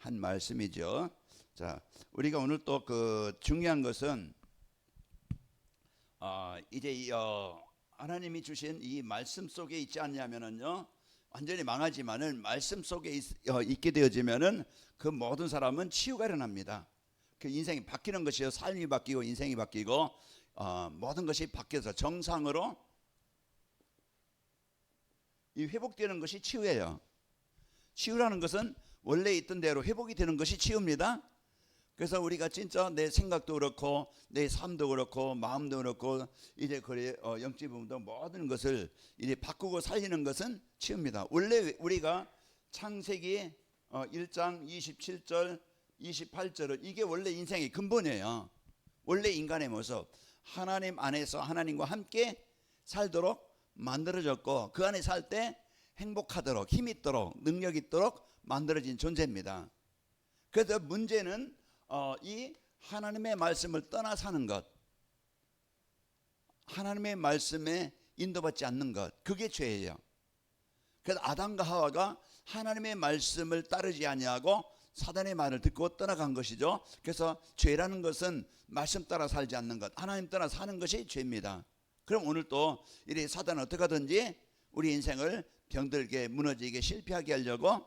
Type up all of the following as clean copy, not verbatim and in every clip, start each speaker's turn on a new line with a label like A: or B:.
A: 한 말씀이죠. 자, 우리가 오늘 또 그 중요한 것은 이제 하나님이 주신 이 말씀 속에 있지 않냐면은요, 완전히 망하지만은 말씀 속에 있게 되어지면은 그 모든 사람은 치유가 일어납니다. 그 인생이 바뀌는 것이요, 삶이 바뀌고 인생이 바뀌고 모든 것이 바뀌어서 정상으로 이 회복되는 것이 치유예요. 치유라는 것은 원래 있던 대로 회복이 되는 것이 치유입니다. 그래서 우리가 진짜 내 생각도 그렇고 내 삶도 그렇고 마음도 그렇고 이제 그래 영적 부분도 모든 것을 이제 바꾸고 살리는 것은 치유입니다. 원래 우리가 창세기 1장 27절 28절은 이게 원래 인생의 근본이에요. 원래 인간의 모습, 하나님 안에서 하나님과 함께 살도록 만들어졌고 그 안에 살 때 행복하도록 힘 있도록 능력 있도록 만들어진 존재입니다. 그래서 문제는 이 하나님의 말씀을 떠나 사는 것, 하나님의 말씀에 인도받지 않는 것, 그게 죄예요. 그래서 아담과 하와가 하나님의 말씀을 따르지 아니하고 사단의 말을 듣고 떠나간 것이죠. 그래서 죄라는 것은 말씀 따라 살지 않는 것, 하나님 따라 사는 것이 죄입니다. 그럼 오늘 또 이 사단은 어떻게 하든지 우리 인생을 병들게 무너지게 실패하게 하려고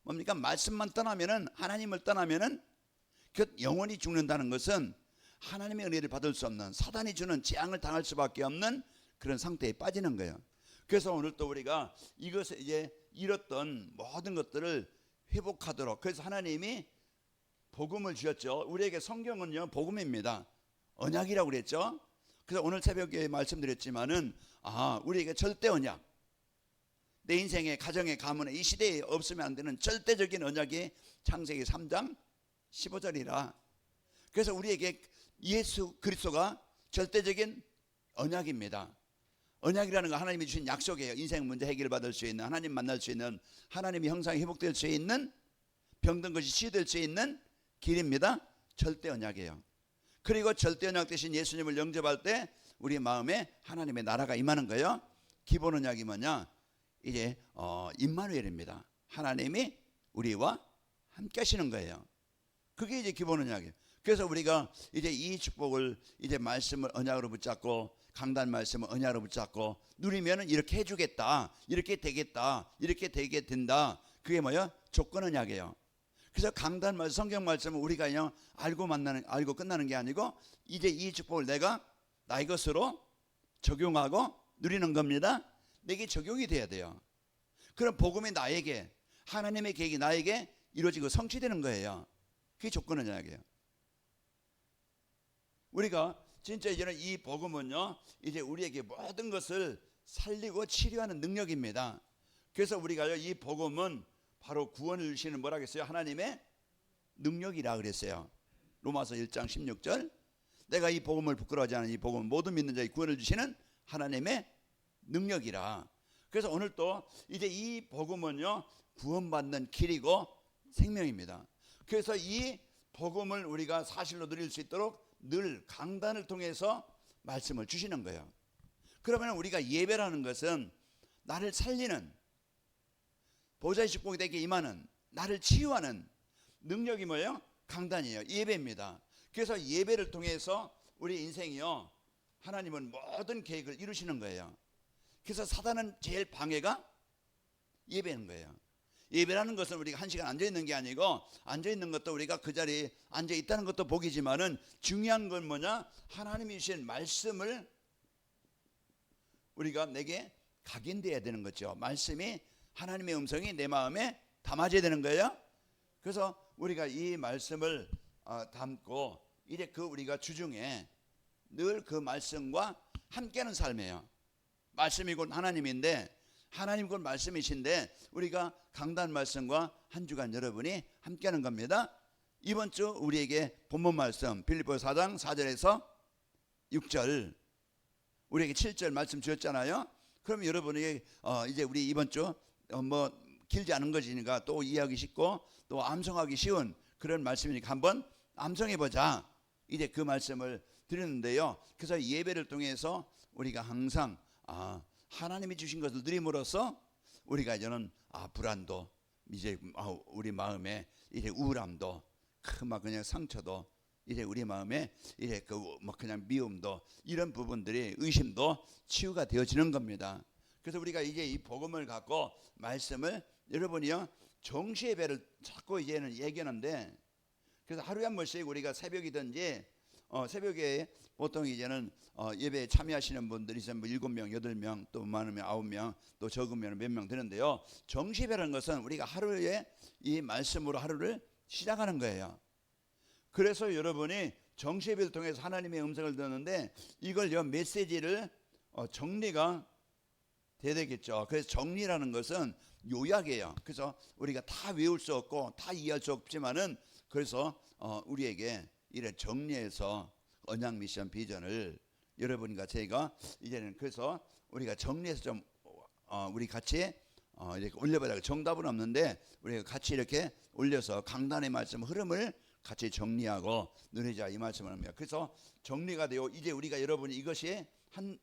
A: 뭡니까? 말씀만 떠나면은, 하나님을 떠나면은 그 영원히 죽는다는 것은 하나님의 은혜를 받을 수 없는, 사단이 주는 재앙을 당할 수밖에 없는 그런 상태에 빠지는 거예요. 그래서 오늘 또 우리가 이것을 이제 잃었던 모든 것들을 회복하도록, 그래서 하나님이 복음을 주셨죠. 우리에게 성경은요 복음입니다. 언약이라고 그랬죠. 그래서 오늘 새벽에 말씀드렸지만은 우리에게 절대 언약, 내 인생의 가정의 가문에 이 시대에 없으면 안 되는 절대적인 언약이 창세기 3장 15절이라. 그래서 우리에게 예수 그리스도가 절대적인 언약입니다. 언약이라는 건 하나님이 주신 약속이에요. 인생 문제 해결받을 수 있는, 하나님 만날 수 있는, 하나님의 형상이 회복될 수 있는, 병든 것이 치유될 수 있는 길입니다. 절대 언약이에요. 그리고 절대 언약 대신 예수님을 영접할 때 우리 마음에 하나님의 나라가 임하는 거예요. 기본 언약이 뭐냐? 이제 임마누엘입니다. 하나님이 우리와 함께 하시는 거예요. 그게 이제 기본 언약이에요. 그래서 우리가 이제 이 축복을 이제 말씀을 언약으로 붙잡고 강단 말씀을 언약으로 붙잡고 누리면은 이렇게 해주겠다, 이렇게 되겠다, 이렇게 되게 된다. 그게 뭐야? 조건 언약이에요. 그래서 강단 말씀, 성경 말씀을 우리가 그냥 알고 끝나는 게 아니고 이제 이 축복을 내가 나의 것으로 적용하고 누리는 겁니다. 내게 적용이 돼야 돼요. 그럼 복음이 나에게, 하나님의 계획이 나에게 이루어지고 성취되는 거예요. 그게 조건 언약이에요. 우리가 진짜 이제는 이 복음은요, 이제 우리에게 모든 것을 살리고 치료하는 능력입니다. 그래서 우리가요, 이 복음은 바로 구원을 주시는 뭐라 그랬어요? 하나님의 능력이라 그랬어요. 로마서 1장 16절. 내가 이 복음을 부끄러워하지 않은 이 복음은 모든 믿는 자에게 구원을 주시는 하나님의 능력이라. 그래서 오늘 또 이제 이 복음은요, 구원받는 길이고 생명입니다. 그래서 이 복음을 우리가 사실로 누릴 수 있도록 늘 강단을 통해서 말씀을 주시는 거예요. 그러면 우리가 예배라는 것은 나를 살리는, 보좌의 축복이 되게 임하는, 나를 치유하는 능력이 뭐예요? 강단이에요. 예배입니다. 그래서 예배를 통해서 우리 인생이요, 하나님은 모든 계획을 이루시는 거예요. 그래서 사단은 제일 방해가 예배인 거예요. 예배라는 것은 우리가 한 시간 앉아있는 게 아니고, 앉아있는 것도 우리가 그 자리에 앉아있다는 것도 복이지만은 중요한 건 뭐냐? 하나님이 주신 말씀을 우리가 내게 각인되어야 되는 거죠. 말씀이, 하나님의 음성이 내 마음에 담아져야 되는 거예요. 그래서 우리가 이 말씀을 담고 이제 그 우리가 주중에 늘 그 말씀과 함께하는 삶이에요. 말씀이 곧 하나님인데, 하나님 곧 말씀이신데 우리가 강단 말씀과 한 주간 여러분이 함께하는 겁니다. 이번 주 우리에게 본문 말씀 빌립보서 4장 4절에서 6절, 우리에게 7절 말씀 주셨잖아요. 그럼 여러분에게 이제 우리 이번 주 뭐 길지 않은 것이니까 또 이해하기 쉽고 또 암송하기 쉬운 그런 말씀이니까 한번 암송해보자. 이제 그 말씀을 드렸는데요. 그래서 예배를 통해서 우리가 항상 하나님이 주신 것을 누림으로써 우리가 이제는 불안도, 이제 우리 마음에 이래 우울함도 막 그냥 상처도 이래 우리 마음에 이래 막 그냥 미움도 이런 부분들이 의심도 치유가 되어지는 겁니다. 그래서 우리가 이제 이 복음을 갖고 말씀을 여러분이요 정시의 배를 자꾸 이제는 얘기하는데 그래서 하루에 한 번씩 우리가 새벽이든지 새벽에 보통 이제는 예배에 참여하시는 분들이 있으면 뭐 7명, 8명 또 많으면 9명 또 적으면 몇 명 되는데요. 정시배라는 것은 우리가 하루에 이 말씀으로 하루를 시작하는 거예요. 그래서 여러분이 정시배를 통해서 하나님의 음성을 듣는데 이걸 메시지를 정리가 돼야 되겠죠. 그래서 정리라는 것은 요약이에요. 그래서 우리가 다 외울 수 없고 다 이해할 수 없지만은 그래서 우리에게 이래 정리해서 언약 미션 비전을 여러분과 제가 이제는 그래서 우리가 정리해서 좀 우리 같이 이렇게 올려봐야 정답은 없는데 우리가 같이 이렇게 올려서 강단의 말씀 흐름을 같이 정리하고 누리자 이 말씀을 합니다. 그래서 정리가 되어 이제 우리가 여러분이 이것이 한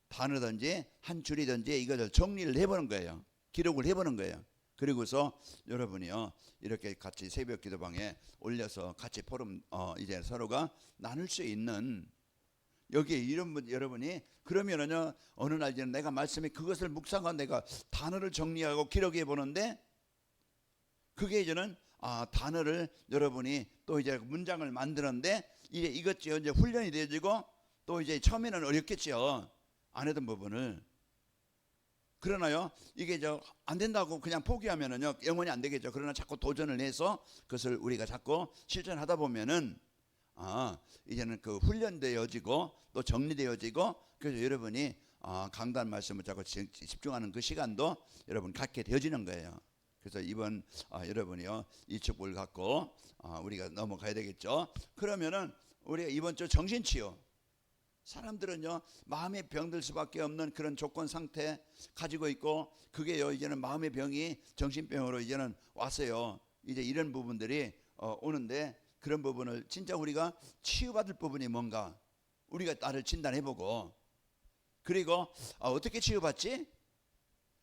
A: 단어든지 한 줄이든지 이것을 정리를 해보는 거예요. 기록을 해보는 거예요. 그리고서 여러분이요 이렇게 같이 새벽 기도방에 올려서 같이 포럼 이제 서로가 나눌 수 있는 여기에 이런 분 여러분이 그러면은요 어느 날 이제 내가 말씀에 그것을 묵상한 내가 단어를 정리하고 기록해 보는데 그게 이제는 단어를 여러분이 또 이제 문장을 만드는데 이제 이것이 이제 훈련이 되어지고 또 이제 처음에는 어렵겠죠. 안 했던 부분을. 그러나요 이게 안 된다고 그냥 포기하면은요 영원히 안 되겠죠. 그러나 자꾸 도전을 해서 그것을 우리가 자꾸 실천하다 보면은 이제는 그 훈련되어지고 또 정리되어지고 그래서 여러분이 강단 말씀을 자꾸 집중하는 그 시간도 여러분 갖게 되어지는 거예요. 그래서 이번 여러분이요 이 축복을 갖고 우리가 넘어가야 되겠죠. 그러면은 우리가 이번 주 정신치유 사람들은요 마음의 병들 수밖에 없는 그런 조건 상태 가지고 있고 그게요 이제는 마음의 병이 정신병으로 이제는 왔어요. 이제 이런 부분들이 오는데 그런 부분을 진짜 우리가 치유받을 부분이 뭔가 우리가 나를 진단해보고 그리고 어떻게 치유받지?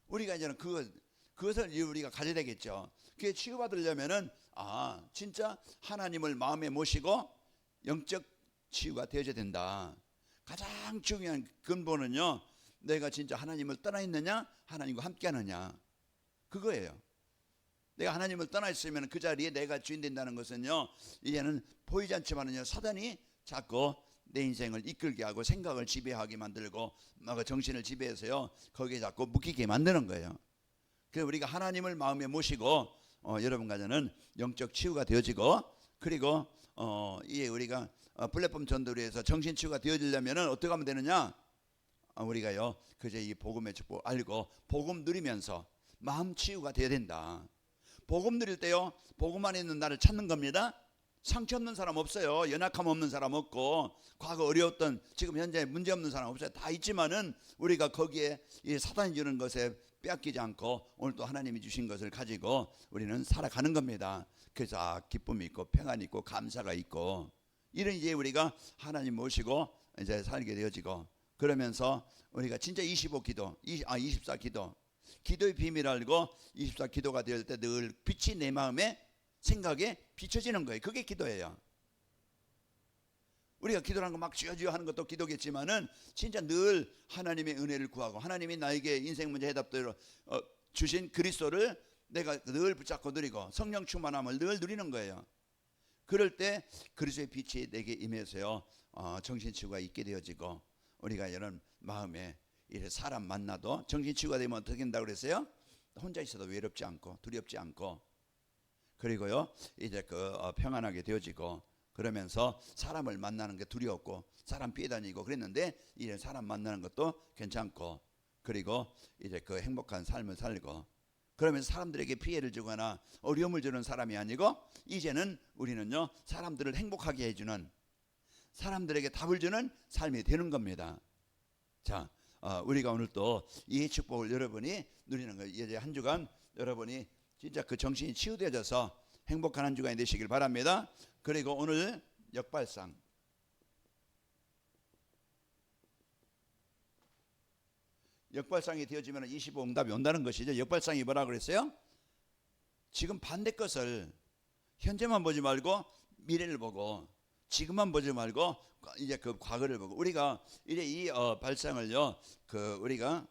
A: 우리가 이제는 그것을 우리가 가져야 되겠죠. 그게 치유받으려면은 진짜 하나님을 마음에 모시고 영적 치유가 되어야 된다. 가장 중요한 근본은요 내가 진짜 하나님을 떠나 있느냐 하나님과 함께 하느냐 그거예요. 내가 하나님을 떠나 있으면 그 자리에 내가 주인 된다는 것은요 이제는 보이지 않지만은요 사단이 자꾸 내 인생을 이끌게 하고 생각을 지배하게 만들고 정신을 지배해서요 거기에 자꾸 묶이게 만드는 거예요. 그래서 우리가 하나님을 마음에 모시고 여러분 가정은 영적 치유가 되어지고 그리고 이게 우리가 플랫폼 전도리에서 정신치유가 되어지려면 어떻게 하면 되느냐 우리가요 그제 이 복음의 축복 알고 복음 누리면서 마음 치유가 되어야 된다. 복음 누릴 때요 복음 안에 있는 나를 찾는 겁니다. 상처 없는 사람 없어요. 연약함 없는 사람 없고 과거 어려웠던 지금 현재 문제 없는 사람 없어요. 다 있지만은 우리가 거기에 이 사단이 주는 것에 빼앗기지 않고 오늘 또 하나님이 주신 것을 가지고 우리는 살아가는 겁니다. 그래서 기쁨이 있고 평안이 있고 감사가 있고 이런 이제 우리가 하나님 모시고 이제 살게 되어지고 그러면서 우리가 진짜 25 기도 24 기도 기도의 비밀을 알고 24 기도가 될 때 늘 빛이 내 마음에 생각에 비춰지는 거예요. 그게 기도예요. 우리가 기도라는 거 막 쥐어쥐어 하는 것도 기도겠지만은 진짜 늘 하나님의 은혜를 구하고 하나님이 나에게 인생 문제 해답대로 주신 그리스도를 내가 늘 붙잡고 누리고 성령 충만함을 늘 누리는 거예요. 그럴 때 그리스도의 빛이 내게 임해서요 정신치유가 있게 되어지고 우리가 이런 마음에 이래 사람 만나도 정신치유가 되면 어떻게 된다고 그랬어요? 혼자 있어도 외롭지 않고 두렵지 않고 그리고요 이제 평안하게 되어지고 그러면서 사람을 만나는 게 두렵고 사람 피해 다니고 그랬는데 이제 사람 만나는 것도 괜찮고 그리고 이제 행복한 삶을 살고 그러면서 사람들에게 피해를 주거나 어려움을 주는 사람이 아니고 이제는 우리는요 사람들을 행복하게 해주는 사람들에게 답을 주는 삶이 되는 겁니다. 자 우리가 오늘 또 이 축복을 여러분이 누리는 거예요. 이제 한 주간 여러분이 진짜 그 정신이 치유되어져서 행복한 한 주간이 되시길 바랍니다. 그리고 오늘 역발상 역발상이 되어지면 25 응답이 온다는 것이죠. 역발상이 뭐라 그랬어요? 지금 반대 것을 현재만 보지 말고 미래를 보고 지금만 보지 말고 이제 그 과거를 보고 우리가 이제 이 발상을요 그 우리가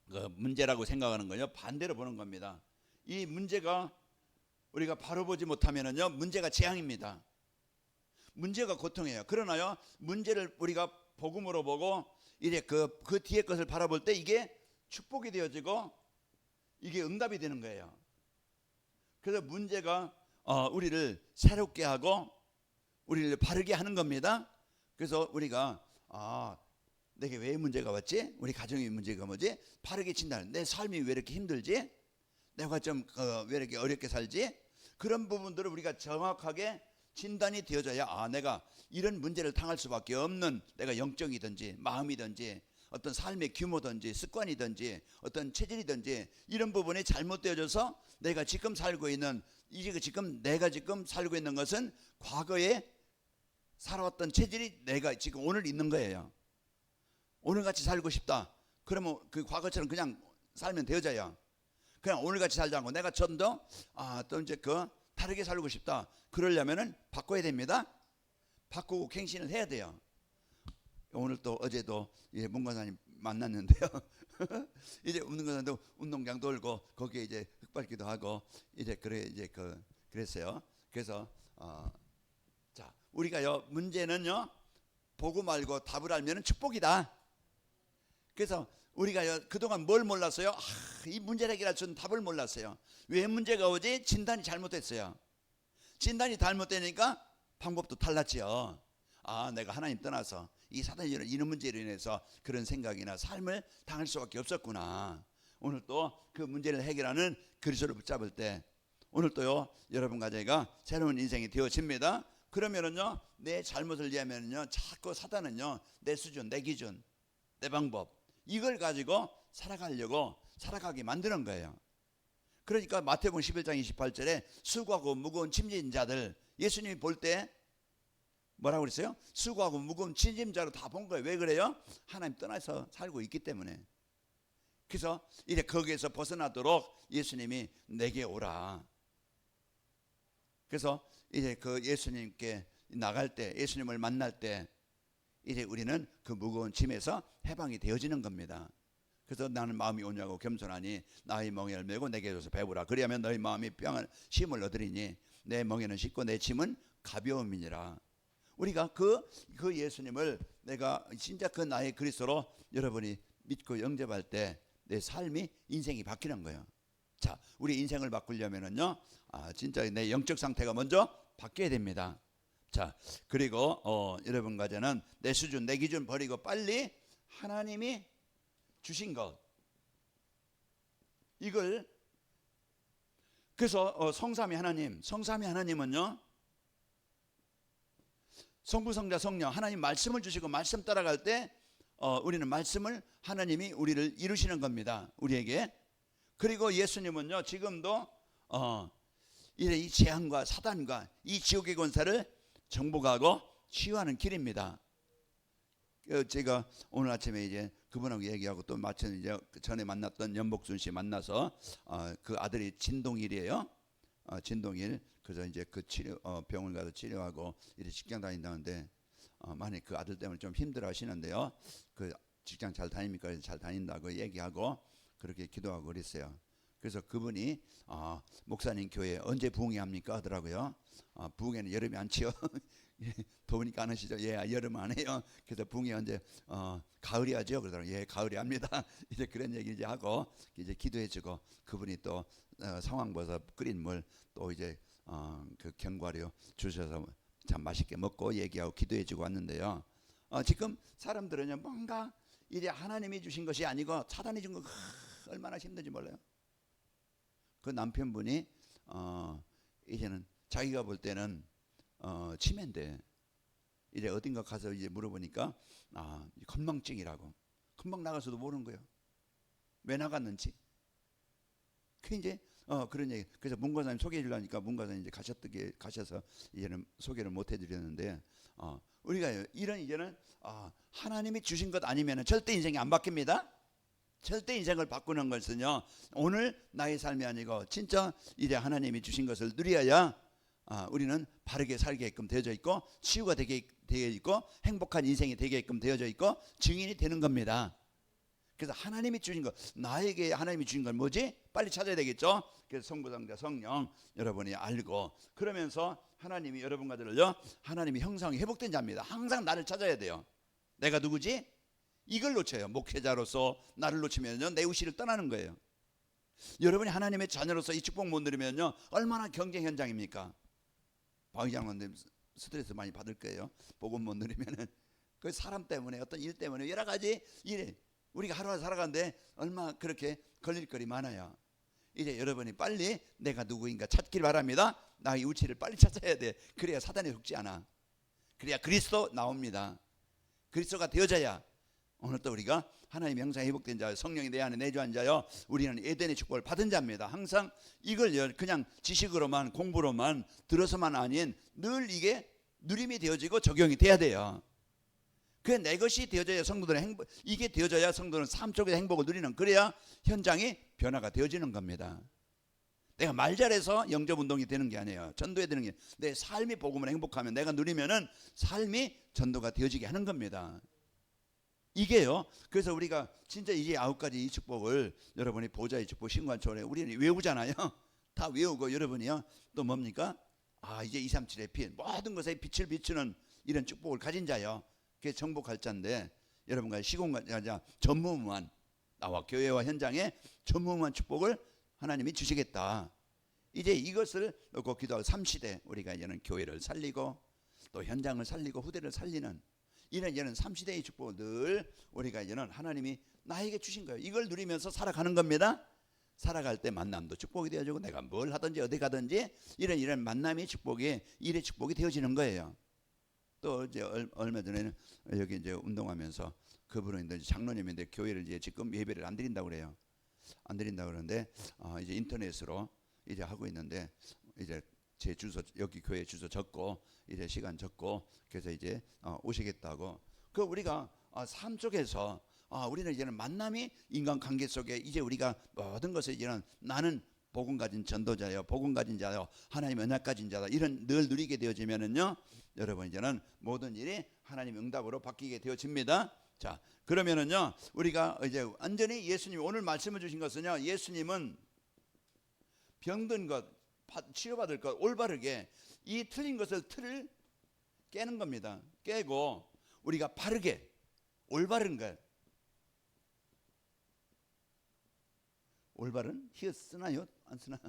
A: 그 문제라고 생각하는 거요 반대로 보는 겁니다. 이 문제가 우리가 바로 보지 못하면은요 문제가 재앙입니다. 문제가 고통이에요. 그러나요 문제를 우리가 복음으로 보고 이제 그 뒤에 것을 바라볼 때 이게 축복이 되어지고 이게 응답이 되는 거예요. 그래서 문제가 우리를 새롭게 하고 우리를 바르게 하는 겁니다. 그래서 우리가 내게 왜 문제가 왔지? 우리 가정의 문제가 뭐지? 바르게 진단. 내 삶이 왜 이렇게 힘들지? 내가 좀 왜 이렇게 어렵게 살지? 그런 부분들을 우리가 정확하게 진단이 되어져야 내가 이런 문제를 당할 수밖에 없는 내가 영적이든지 마음이든지 어떤 삶의 규모든지 습관이든지 어떤 체질이든지 이런 부분이 잘못되어져서 내가 지금 살고 있는 내가 지금 살고 있는 것은 과거에 살아왔던 체질이 내가 지금 오늘 있는 거예요. 오늘같이 살고 싶다. 그러면 그 과거처럼 그냥 살면 되어져요. 그냥 오늘같이 살지 않고 내가 좀 더 또 이제 다르게 살고 싶다. 그러려면은 바꿔야 됩니다. 바꾸고 갱신을 해야 돼요. 오늘 또 어제도 문관사님 만났는데요. 이제 문관사님도 운동장 돌고 거기에 이제 흙밟기도 하고 이제 그랬어요. 그래서 자 우리가요 문제는요 보고 말고 답을 알면은 축복이다. 그래서 우리가 그동안 뭘 몰랐어요? 이 문제를 해결할 수 있는 답을 몰랐어요. 왜 문제가 오지? 진단이 잘못됐어요. 진단이 잘못되니까 방법도 달랐지요. 내가 하나님 떠나서 이 사단이 이런 문제로 인해서 그런 생각이나 삶을 당할 수밖에 없었구나. 오늘 또 그 문제를 해결하는 그리스도를 붙잡을 때 오늘 또요 여러분과 제가 새로운 인생이 되어집니다. 그러면은요 내 잘못을 이해하면은요 자꾸 사단은요 내 수준, 내 기준, 내 방법 이걸 가지고 살아가게 만드는 거예요. 그러니까 마태복음 11장 28절에 수고하고 무거운 짐진 자들 예수님이 볼 때 뭐라고 그랬어요? 수고하고 무거운 짐진자로 다 본 거예요. 왜 그래요? 하나님 떠나서 살고 있기 때문에. 그래서 이제 거기에서 벗어나도록 예수님이 내게 오라. 그래서 이제 그 예수님께 나갈 때 예수님을 만날 때 이제 우리는 그 무거운 짐에서 해방이 되어지는 겁니다. 그래서 나는 마음이 온유하고 겸손하니 나의 멍에를 메고 내게 줘서 배우라. 그리하면 너희 마음이 평안을 쉼을 얻으리니 내 멍에는 쉽고 내 짐은 가벼움이니라. 우리가 그 예수님을 내가 진짜 그 나의 그리스도로 여러분이 믿고 영접할 때 내 삶이 인생이 바뀌는 거예요. 자, 우리 인생을 바꾸려면은요, 진짜 내 영적 상태가 먼저 바뀌어야 됩니다. 자, 그리고 여러분과 저는 내 수준, 내 기준 버리고 빨리 하나님이 주신 것 이걸 그래서 성삼위 하나님은요 성부 성자 성령 하나님 말씀을 주시고 말씀 따라갈 때 우리는 말씀을 하나님이 우리를 이루시는 겁니다. 우리에게. 그리고 예수님은요 지금도 이제 이 재앙과 사단과 이 지옥의 권세를 정복하고 치유하는 길입니다. 제가 오늘 아침에 이제 그분하고 얘기하고 또 마침 이제 전에 만났던 연복순 씨 만나서 그 아들이 진동일이에요. 진동일. 그래서 이제 그 병원 가서 치료하고 이제 직장 다닌다는데 만약 그 아들 때문에 좀 힘들어 하시는데요. 그 직장 잘 다닙니까? 잘 다닌다고 얘기하고 그렇게 기도하고 그랬어요. 그래서 그분이 목사님 교회 언제 부흥회 합니까? 하더라고요. 부흥회는 여름에 안 치요. 더우니까 안 하시죠? 예, 여름 안 해요. 그래서 부흥회 언제 가을이 하죠? 그러더라고요. 예, 가을이 합니다. 이제 그런 얘기 이제 하고 이제 기도해주고 그분이 또 상황 봐서 끓인 물 또 이제 그 견과류 주셔서 참 맛있게 먹고 얘기하고 기도해주고 왔는데요. 지금 사람들은요 뭔가 이제 하나님이 주신 것이 아니고 사단이 준 거 얼마나 힘든지 몰라요. 그 남편분이 이제는 자기가 볼 때는 치매인데 이제 어딘가 가서 이제 물어보니까 건망증이라고. 금방 나가서도 모르는 거예요. 왜 나갔는지. 그 이제 그런 얘기. 그래서 문과사님 소개해 주려니까 문과사님 이제 가셔서 이제는 소개를 못 해드렸는데 우리가 이제는 하나님이 주신 것 아니면은 절대 인생이 안 바뀝니다. 절대 인생을 바꾸는 것은요, 오늘 나의 삶이 아니고 진짜 이제 하나님이 주신 것을 누려야 우리는 바르게 살게끔 되어져 있고, 치유가 되게 되어 있고, 행복한 인생이 되게끔 되어져 있고, 증인이 되는 겁니다. 그래서 하나님이 주신 것, 나에게 하나님이 주신 건 뭐지? 빨리 찾아야 되겠죠. 그래서 성부성자 성령 여러분이 알고, 그러면서 하나님이 여러분과들을요, 하나님이 형상이 회복된 자입니다. 항상 나를 찾아야 돼요. 내가 누구지? 이걸 놓쳐요. 목회자로서 나를 놓치면요, 내 의식을 떠나는 거예요. 여러분이 하나님의 자녀로서 이 축복 못 누리면요, 얼마나 경쟁 현장입니까? 박 장관님 스트레스 많이 받을 거예요. 복음 못 누리면은. 그 사람 때문에, 어떤 일 때문에, 여러 가지 일에 우리가 하루하루 살아가는데 얼마 그렇게 걸릴 거리 많아요. 이제 여러분이 빨리 내가 누구인가 찾길 바랍니다. 나의 위치를 빨리 찾아야 돼. 그래야 사단에 속지 않아. 그래야 그리스도 나옵니다. 그리스도가 되어져야 오늘 또 우리가 하나님의 형상에 회복된 자요, 성령이 내 안에 내주한 자요, 우리는 에덴의 축복을 받은 자입니다. 항상 이걸 그냥 지식으로만, 공부로만 들어서만 아닌 늘 이게 누림이 되어지고 적용이 돼야 돼요. 그래, 내 것이 되어져야 성도들은 이게 되어져야 성도는 삶 속에서 행복을 누리는, 그래야 현장이 변화가 되어지는 겁니다. 내가 말 잘해서 영접운동이 되는 게 아니에요. 전도해야 되는 게, 내 삶이 복음을 행복하면 내가 누리면은 삶이 전도가 되어지게 하는 겁니다. 이게요. 그래서 우리가 진짜 이제 9가지 이 축복을 여러분이 보좌의 축복, 신관초월에 우리는 외우잖아요. 다 외우고 여러분이요, 또 뭡니까? 이제 237의 피, 모든 것에 빛을 비추는 이런 축복을 가진 자요, 그게 정복할 자인데, 여러분과 시공자 전무후무한, 나와 교회와 현장에 전무후무한 축복을 하나님이 주시겠다. 이제 이것을 놓고 기도하고 3시대 우리가 이제는 교회를 살리고 또 현장을 살리고 후대를 살리는 이런 3시대의 축복을 늘 우리가 이제는 하나님이 나에게 주신 거예요. 이걸 누리면서 살아가는 겁니다. 살아갈 때 만남도 축복이 되어지고, 내가 뭘 하든지 어디 가든지 이런 만남의 축복이, 일의 축복이 되어지는 거예요. 또 이제 얼마 전에는 여기 이제 운동하면서 그분은 이제 장로님인데 교회를 이제 지금 예배를 안 드린다고 그래요. 안 드린다고 그러는데 이제 인터넷으로 이제 하고 있는데, 이제 제 주소, 여기 교회 주소 적고 이제 시간 적고, 그래서 이제 오시겠다고. 그 우리가 삶 속에서 우리는 이제는 만남이 인간관계 속에 이제 우리가 모든 것을 이제는 나는 복음 가진 전도자요, 복음 가진 자요, 하나님 언약 가진 자다, 이런 늘 누리게 되어지면은요, 여러분 이제는 모든 일이 하나님 응답으로 바뀌게 되어집니다. 자, 그러면은요, 우리가 이제 완전히 예수님 오늘 말씀을 주신 것은요, 예수님은 병든 것, 치료받을 것 올바르게, 이 틀린 것을 틀을 깨는 겁니다. 깨고 우리가 바르게 올바른 것, 올바른 히읗 쓰나요? 안 쓰나?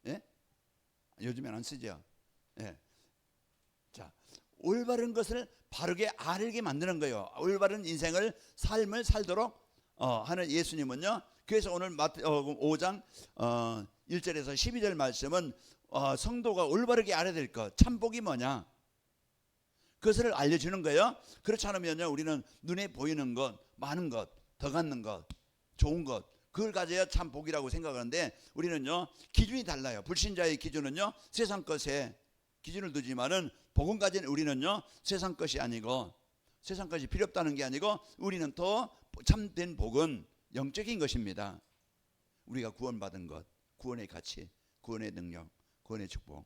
A: 예? 요즘엔 안 쓰죠. 예. 자, 올바른 것을 바르게 알게 만드는 거예요. 올바른 인생을, 삶을 살도록 하는 예수님은요. 그래서 오늘 마태복음 5장 1절에서 12절 말씀은 성도가 올바르게 알아야 될 것, 참복이 뭐냐, 그것을 알려주는 거예요. 그렇지 않으면요, 우리는 눈에 보이는 것, 많은 것, 더 갖는 것, 좋은 것, 그걸 가져야 참 복이라고 생각하는데, 우리는요 기준이 달라요. 불신자의 기준은요 세상 것에 기준을 두지만은, 복음 가진 우리는요 세상 것이 아니고, 세상 것이 필요 없다는 게 아니고, 우리는 더 참된 복은 영적인 것입니다. 우리가 구원받은 것, 구원의 가치, 구원의 능력, 구원의 축복,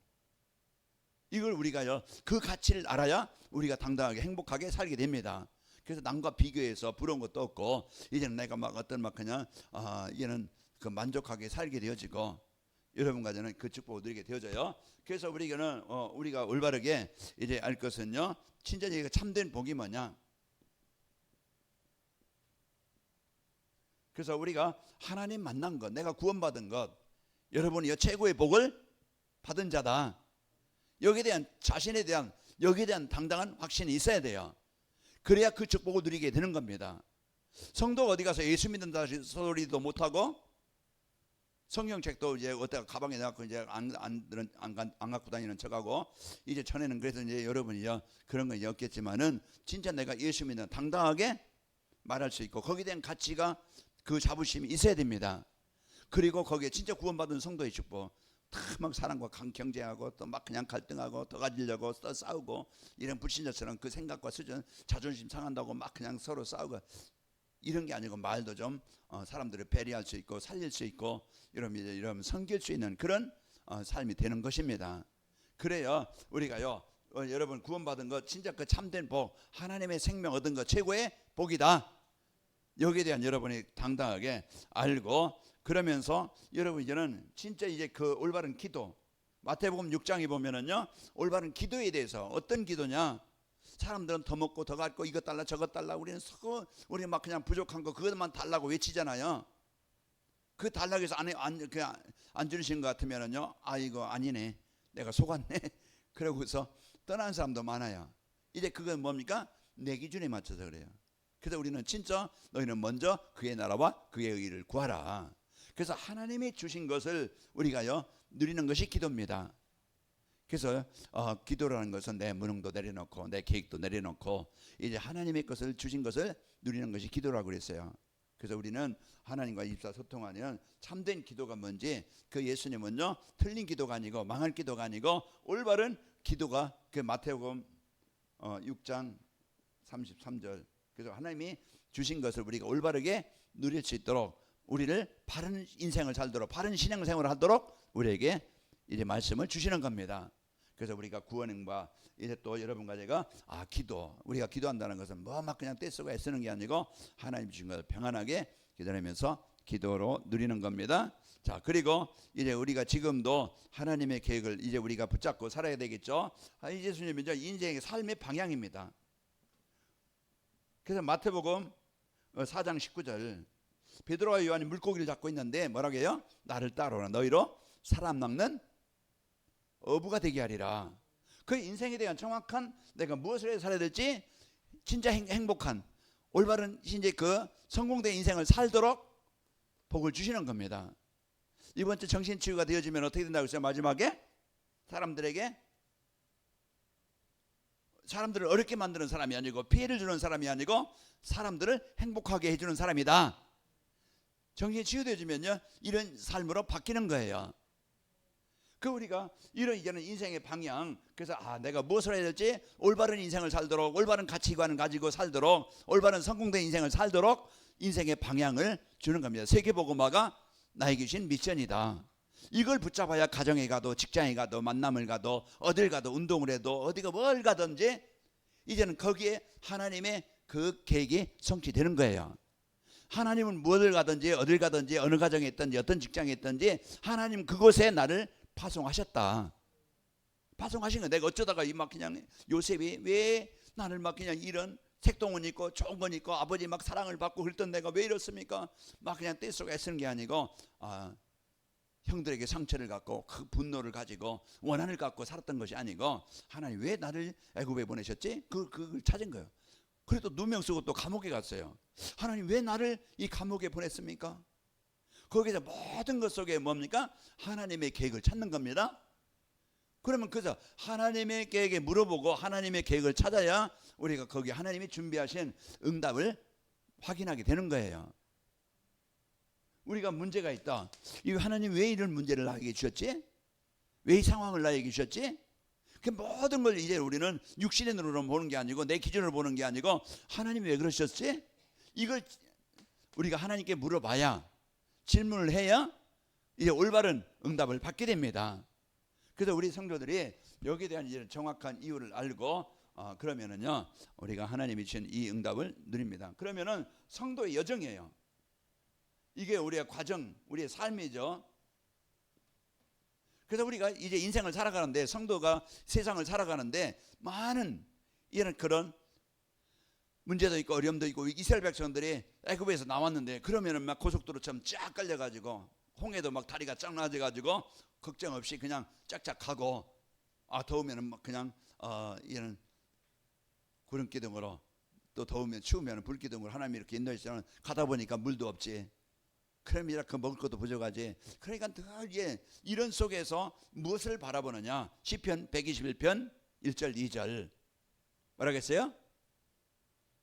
A: 이걸 우리가요 그 가치를 알아야 우리가 당당하게 행복하게 살게 됩니다. 그래서 남과 비교해서 부러운 것도 없고, 이제는 내가 막 그냥 이제는 그 만족하게 살게 되어지고, 여러분과 저는 그 축복을 누리게 되어져요. 그래서 우리가 올바르게 이제 알 것은요, 진짜 저희가 참된 복이 뭐냐. 그래서 우리가 하나님 만난 것, 내가 구원받은 것, 여러분이 최고의 복을 받은 자다. 여기에 대한 자신에 대한, 여기에 대한 당당한 확신이 있어야 돼요. 그래야 그 축복을 누리게 되는 겁니다. 성도가 어디 가서 예수 믿는다 소리도 못하고, 성경책도 이제 어디가 가방에 넣고 이제 안 갖고 다니는 척하고, 이제 전에는 그래서 이제 여러분이요 그런 건 없겠지만은, 진짜 내가 예수 믿는 당당하게 말할 수 있고, 거기에 대한 가치가, 그 자부심이 있어야 됩니다. 그리고 거기에 진짜 구원받은 성도의 축복, 막 사람과 경쟁하고 또 막 그냥 갈등하고 더 가지려고 또 싸우고, 이런 불신자처럼 그 생각과 수준, 자존심 상한다고 막 그냥 서로 싸우고, 이런 게 아니고 말도 좀 사람들을 배려할 수 있고 살릴 수 있고 이러면 섬길 수 있는 그런 삶이 되는 것입니다. 그래요 우리가요 여러분 구원받은 것 진짜 그 참된 복, 하나님의 생명 얻은 것 최고의 복이다. 여기에 대한 여러분이 당당하게 알고, 그러면서 여러분 이제는 진짜 이제 그 올바른 기도, 마태복음 6장에 보면은요 올바른 기도에 대해서, 어떤 기도냐, 사람들은 더 먹고 더 갖고 이것 달라 저것 달라, 우리는 우리 막 그냥 부족한 거 그것만 달라고 외치잖아요. 그 달라고 해서 안 주시는 것 같으면은요 이거 아니네, 내가 속았네 그러고서 떠나는 사람도 많아요. 이제 그건 뭡니까? 내 기준에 맞춰서 그래요. 그래서 우리는 진짜 너희는 먼저 그의 나라와 그의 의를 구하라. 그래서 하나님이 주신 것을 우리가요 누리는 것이 기도입니다. 그래서 기도라는 것은 내 무능도 내려놓고 내 계획도 내려놓고 이제 하나님의 것을 주신 것을 누리는 것이 기도라고 그랬어요. 그래서 우리는 하나님과 일사소통하는 참된 기도가 뭔지, 그 예수님은요 틀린 기도가 아니고 망할 기도가 아니고 올바른 기도가 그 마태복음 6장 33절, 그래서 하나님이 주신 것을 우리가 올바르게 누릴 수 있도록, 우리를 바른 인생을 살도록, 바른 신앙생활을 하도록 우리에게 이제 말씀을 주시는 겁니다. 그래서 우리가 구원과 이제 또 여러분과 제가 기도, 우리가 기도한다는 것은 뭐 막 그냥 떼쓰고 애쓰는 게 아니고 하나님 주신 것을 평안하게 기다리면서 기도로 누리는 겁니다. 자, 그리고 이제 우리가 지금도 하나님의 계획을 이제 우리가 붙잡고 살아야 되겠죠. 예수님이 이제 인생의 삶의 방향입니다. 그래서 마태복음 4장 19절, 베드로와 요한이 물고기를 잡고 있는데 뭐라고 해요? 나를 따라오라, 너희로 사람 낚는 어부가 되게 하리라. 그 인생에 대한 정확한, 내가 무엇을 해서 살아야 될지 진짜 행복한 올바른 이제 그 성공된 인생을 살도록 복을 주시는 겁니다. 이번 주 정신치유가 되어지면 어떻게 된다고 했어요? 마지막에 사람들을 어렵게 만드는 사람이 아니고 피해를 주는 사람이 아니고 사람들을 행복하게 해주는 사람이다. 정신이 치유되어지면요 이런 삶으로 바뀌는 거예요. 그 우리가 이런 이제는 인생의 방향, 그래서 내가 무엇을 해야 될지 올바른 인생을 살도록, 올바른 가치관을 가지고 살도록, 올바른 성공된 인생을 살도록 인생의 방향을 주는 겁니다. 세계복음화가 나에게 주신 미션이다. 이걸 붙잡아야 가정에 가도 직장에 가도 만남을 가도 어딜 가도 운동을 해도 어디가 뭘 가든지 이제는 거기에 하나님의 그 계획이 성취되는 거예요. 하나님은 무엇을 가든지 어딜 가든지 어느 가정에 있든지 어떤 직장에 있든지 하나님 그곳에 나를 파송하셨다. 파송하신 거. 내가 어쩌다가 막 그냥 요셉이 왜 나를 막 그냥 이런 색동은 있고 좋은 건 있고 아버지 막 사랑을 받고 그랬던 내가 왜 이렇습니까? 막 그냥 떼쓰고 애쓰는 게 아니고 형들에게 상처를 갖고 그 분노를 가지고 원한을 갖고 살았던 것이 아니고 하나님 왜 나를 애굽에 보내셨지? 그걸 찾은 거예요. 그래도 누명 쓰고 또 감옥에 갔어요. 하나님 왜 나를 이 감옥에 보냈습니까? 거기서 모든 것 속에 뭡니까? 하나님의 계획을 찾는 겁니다. 그러면 그래서 하나님의 계획에 물어보고 하나님의 계획을 찾아야 우리가 거기 하나님이 준비하신 응답을 확인하게 되는 거예요. 우리가 문제가 있다. 이 하나님 왜 이런 문제를 나에게 주셨지? 왜 이 상황을 나에게 주셨지? 그 모든 걸 이제 우리는 육신의 눈으로 보는 게 아니고 내 기준으로 보는 게 아니고 하나님이 왜 그러셨지? 이걸 우리가 하나님께 물어봐야, 질문을 해야 이제 올바른 응답을 받게 됩니다. 그래서 우리 성도들이 여기에 대한 이제 정확한 이유를 알고 그러면은요 우리가 하나님이 주신 이 응답을 누립니다. 그러면은 성도의 여정이에요. 이게 우리의 과정, 우리의 삶이죠. 그래서 우리가 이제 인생을 살아가는데, 성도가 세상을 살아가는데 많은 이런 그런 문제도 있고 어려움도 있고, 이스라엘 백성들이 애굽에서 나왔는데 그러면은 막 고속도로처럼 쫙 깔려가지고 홍해도 막 다리가 쫙 낮아가지고 걱정 없이 그냥 쫙쫙 가고, 더우면은 막 그냥 이런 구름 기둥으로, 또 더우면 추우면 불 기둥으로 하나님이 이렇게 인도해주시면 가다 보니까 물도 없지. 그럼 이렇게 먹을 것도 부족하지. 그러니까 늘 이런 속에서 무엇을 바라보느냐? 시편 121편 1절 2절 뭐라겠어요?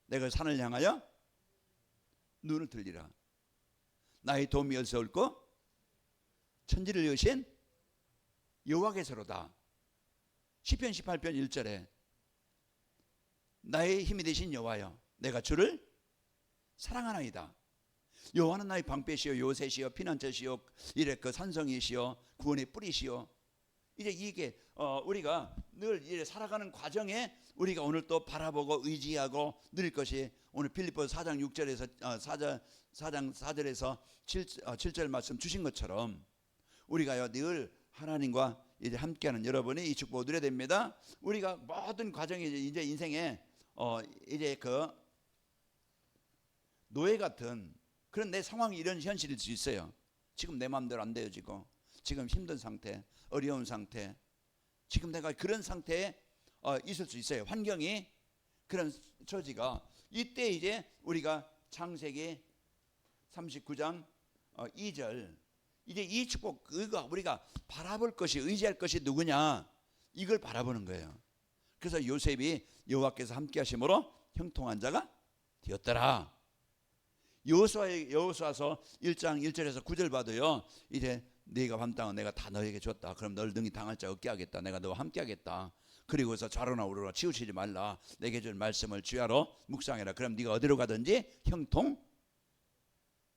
A: 내가 산을 향하여 눈을 들리라. 나의 도움이 어디서 올고? 천지를 여신 여호와께서로다. 시편 18편 1절에 나의 힘이 되신 여호와여, 내가 주를 사랑하나이다. 여호와는 나의 방패시요 요새시요 피난처시요 이래 그 산성이시요 구원의 뿌리시요. 이제 이게 우리가 늘 이제 살아가는 과정에 우리가 오늘 또 바라보고 의지하고 누릴 것이 오늘 빌립보서 4장 6절에서 4장 4절에서 7절 말씀 주신 것처럼 우리가요 늘 하나님과 이제 함께하는 여러분이 이 축복을 누려야 됩니다. 우리가 모든 과정이 이제 인생에 이제 그 노예 같은 그런 내 상황이 이런 현실일 수 있어요. 지금 내 마음대로 안 되어지고 지금 힘든 상태, 어려운 상태, 지금 내가 그런 상태에 있을 수 있어요. 환경이 그런 처지가 이때 이제 우리가 창세기 39장 2절 이제 이 축복 그거 우리가 바라볼 것이 의지할 것이 누구냐 이걸 바라보는 거예요. 그래서 요셉이 여호와께서 함께 하심으로 형통한 자가 되었더라. 여호수아서 1장 1절에서 9절 봐도요. 이제 네가 밤 땅은 내가 다 너에게 줬다. 그럼 널 등이 당할 자 없게 하겠다. 내가 너와 함께 하겠다. 그리고서 좌로나 우로나 치우치지 말라. 내게 준 말씀을 주야로 묵상해라. 그럼 네가 어디로 가든지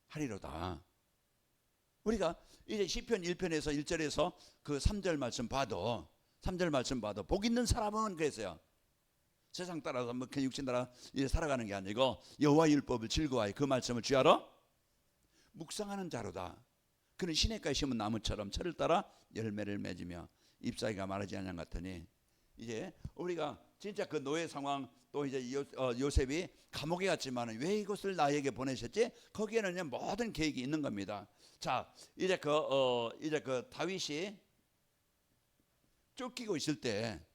A: 형통하리로다. 우리가 이제 시편 1편에서 1절에서 그 3절 말씀 봐도 복 있는 사람은 그랬어요. 세상 따라서 뭐 육신 따라 살아가는 게 아니고 여호와 율법을 즐거워하여 그 말씀을 주야로 묵상하는 자로다. 그는 시냇가에 심은 나무처럼 철을 따라 열매를 맺으며 잎사귀가 마르지 않는 것 같으니 이제 우리가 진짜 그 노예 상황 또 이제 요셉이 감옥에 갔지만 왜 이것을 나에게 보내셨지? 거기에는 모든 계획이 있는 겁니다. 자 이제 그 다윗이 쫓기고 있을 때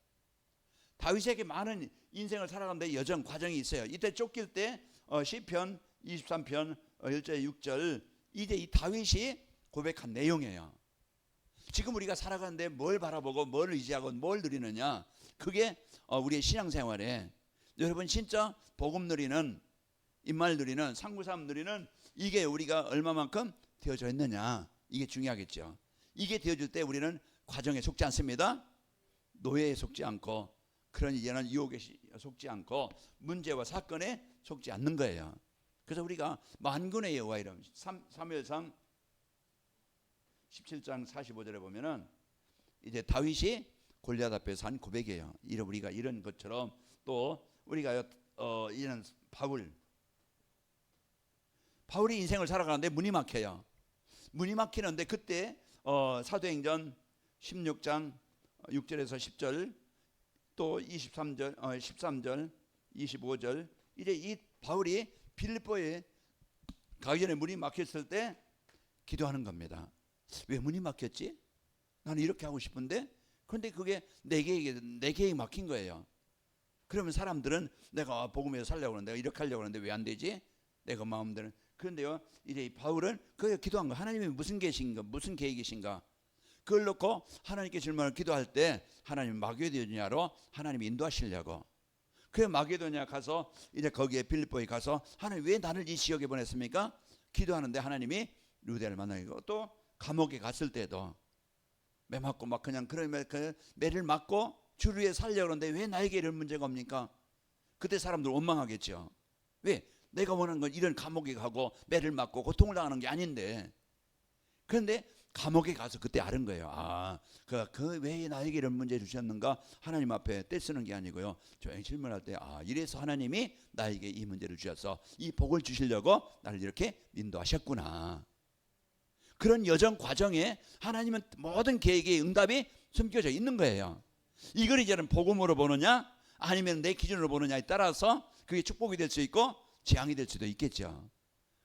A: 다윗에게 많은 인생을 살아가는데 여정 과정이 있어요. 이때 쫓길 때 시편 23편 1절 6절 이제 이 다윗이 고백한 내용이에요. 지금 우리가 살아가는데 뭘 바라보고 뭘 의지하고 뭘 누리느냐 그게 우리의 신앙생활에 여러분 진짜 복음 누리는 임말 누리는 상구삼 누리는 이게 우리가 얼마만큼 되어져 있느냐 이게 중요하겠죠. 이게 되어질 때 우리는 과정에 속지 않습니다. 노예에 속지 않고 그런 이제는 유혹에 속지 않고 문제와 사건에 속지 않는 거예요. 그래서 우리가 만군의 여호와 이름 사무엘상 17장 45절에 보면은 이제 다윗이 골리앗 앞에서 한 고백이에요. 우리가 이런 것처럼 또 우리가 이런 바울이 인생을 살아가는데 문이 막혀요. 문이 막히는데 그때 사도행전 16장 6절에서 10절 또 13절 25절 이제 이 바울이 빌립보에 가기 전에 문이 막혔을 때 기도하는 겁니다. 왜 문이 막혔지? 나는 이렇게 하고 싶은데 그런데 그게 내 계획이 막힌 거예요. 그러면 사람들은 내가 복음에서 살려고 하는데 내가 이렇게 하려고 하는데 왜 안 되지? 내가 마음대로. 그런데요 이제 이 바울은 그게 기도한 거 하나님이 무슨 계획이신가 무슨 계획이신가 그걸 놓고 하나님께 질문을 기도할 때 하나님 마게도냐로 하나님이 인도하시려고 그 마게도냐 가서 이제 거기에 빌립보에 가서 하나님 왜 나를 이 지역에 보냈습니까? 기도하는데 하나님이 루데를 만나고 또 감옥에 갔을 때도 매 맞고 막 그냥 그러면 그 매를 맞고 주를 위해 살려고 하는데 왜 나에게 이런 문제가 옵니까? 그때 사람들 원망하겠죠. 왜? 내가 원하는 건 이런 감옥에 가고 매를 맞고 고통을 당하는 게 아닌데 그런데 감옥에 가서 그때 알은 거예요. 그 왜 나에게 이런 문제 주셨는가? 하나님 앞에 떼쓰는 게 아니고요. 조용히 질문할 때 이래서 하나님이 나에게 이 문제를 주셔서 이 복을 주시려고 나를 이렇게 인도하셨구나. 그런 여정 과정에 하나님은 모든 계획의 응답이 숨겨져 있는 거예요. 이걸 이제는 복음으로 보느냐 아니면 내 기준으로 보느냐에 따라서 그게 축복이 될 수 있고 재앙이 될 수도 있겠죠.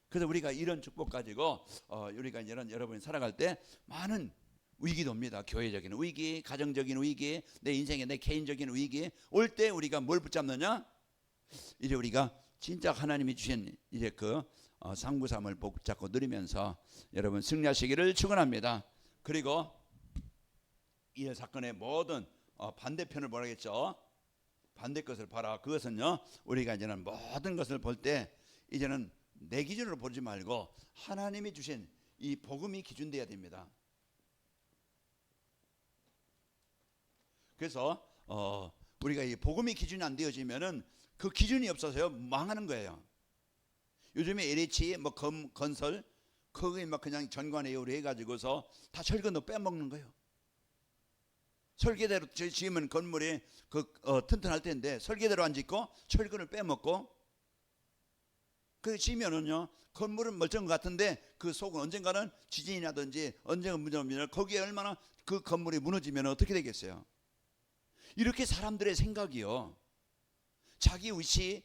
A: 그래서 우리가 이런 축복 가지고 우리가 이제는 여러분이 살아갈 때 많은 위기도 옵니다. 교회적인 위기, 가정적인 위기, 내 인생의 내 개인적인 위기 올 때 우리가 뭘 붙잡느냐? 이제 우리가 진짜 하나님이 주신 이제 그 상부삼을 붙잡고 누리면서 여러분 승리하시기를 축원합니다. 그리고 이 사건의 모든 반대편을 보라겠죠. 반대 것을 봐라. 그것은요 우리가 이제는 모든 것을 볼 때 이제는 내 기준으로 보지 말고 하나님이 주신 이 복음이 기준돼야 됩니다. 그래서 우리가 이 복음이 기준이 안 되어지면은 그 기준이 없어서요 망하는 거예요. 요즘에 LH 뭐 건설 거기 막 그냥 전관예우로 해가지고서 다 철근도 빼먹는 거예요. 설계대로 지으면 건물이 튼튼할 텐데 설계대로 안 짓고 철근을 빼먹고 그 지면은요 건물은 멀쩡한 것 같은데 그 속은 언젠가는 지진이 나든지 언젠가 무너지면 거기에 얼마나 그 건물이 무너지면 어떻게 되겠어요? 이렇게 사람들의 생각이요. 자기 위치,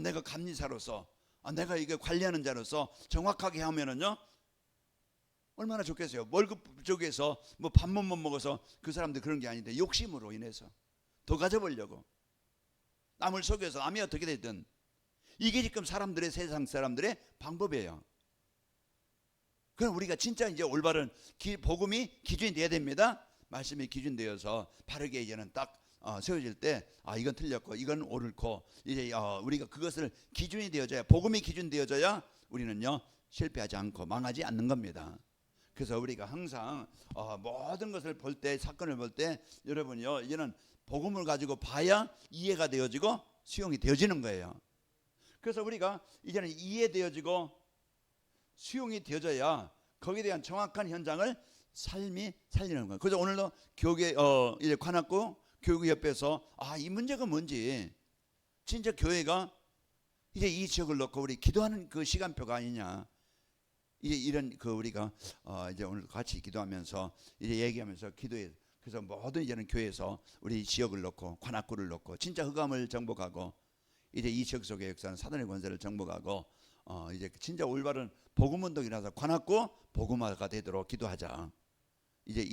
A: 내가 감리사로서, 내가 이게 관리하는 자로서 정확하게 하면은요 얼마나 좋겠어요. 월급 쪽에서 뭐 밥만 못 먹어서 그 사람들 그런 게 아닌데 욕심으로 인해서 더 가져보려고 남을 속여서 남이 어떻게 되든 이게 지금 사람들의 세상 사람들의 방법이에요. 그럼 우리가 진짜 이제 올바른 복음이 기준이 돼야 됩니다. 말씀이 기준되어서 바르게 이제는 딱 세워질 때 이건 틀렸고 이건 옳고 이제 우리가 그것을 기준이 되어져야 복음이 기준되어져야 우리는요 실패하지 않고 망하지 않는 겁니다. 그래서 우리가 항상 모든 것을 볼 때 사건을 볼 때 여러분이요 이제는 복음을 가지고 봐야 이해가 되어지고 수용이 되어지는 거예요. 그래서 우리가 이제는 이해되어지고 수용이 되어져야 거기에 대한 정확한 현장을 삶이 살리는 거예요. 그래서 오늘도 교계 이제 관악구 교육협회에서 이 문제가 뭔지 진짜 교회가 이제 이 지역을 놓고 우리 기도하는 그 시간표가 아니냐. 이제 이런 우리가 이제 오늘 같이 기도하면서 이제 얘기하면서 기도해. 그래서 모든 이제는 교회에서 우리 지역을 놓고 관악구를 놓고 진짜 흑암을 정복하고 이제 이 지역 속의 역사는 사단의 권세를 정복하고 이제 진짜 올바른 복음 운동이라서 관악구 복음화가 되도록 기도하자. 이제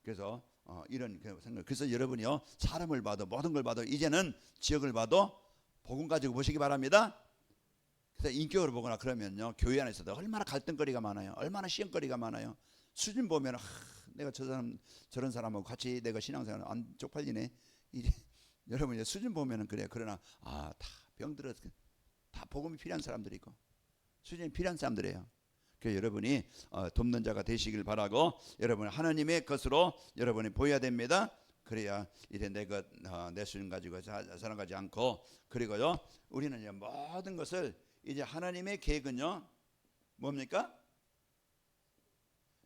A: 그래서 이런 생각. 그래서 여러분이요 사람을 봐도 모든 걸 봐도 이제는 지역을 봐도 복음 가지고 보시기 바랍니다. 그래서 인격으로 보거나 그러면요 교회 안에서도 얼마나 갈등거리가 많아요. 얼마나 시험거리가 많아요. 수준 보면 내가 저런 사람하고 같이 내가 신앙생활 안 쪽팔리네. 이제 여러분 이제 수준 보면은 그래. 그러나 다 병들어 다 복음이 필요한 사람들이고 수준이 필요한 사람들이에요. 그래서 여러분이 돕는 자가 되시길 바라고 여러분 하나님의 것으로 여러분이 보여야 됩니다. 그래야 이제 내 수준 가지고 살아가지 않고 그리고요 우리는 이제 모든 것을 이제 하나님의 계획은요 뭡니까?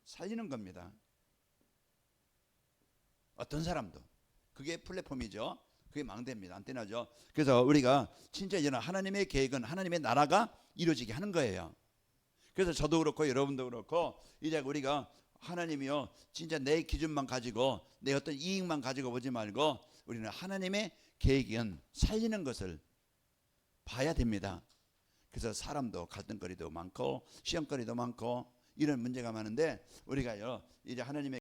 A: 살리는 겁니다. 어떤 사람도 그게 플랫폼이죠. 그게 망대입니다. 안테나죠. 그래서 우리가 진짜 이제는 하나님의 계획은 하나님의 나라가 이루어지게 하는 거예요. 그래서 저도 그렇고 여러분도 그렇고 이제 우리가 하나님이요 진짜 내 기준만 가지고 내 어떤 이익만 가지고 보지 말고 우리는 하나님의 계획은 살리는 것을 봐야 됩니다. 그래서 사람도 갈등거리도 많고 시험거리도 많고 이런 문제가 많은데 우리가요 이제 하나님의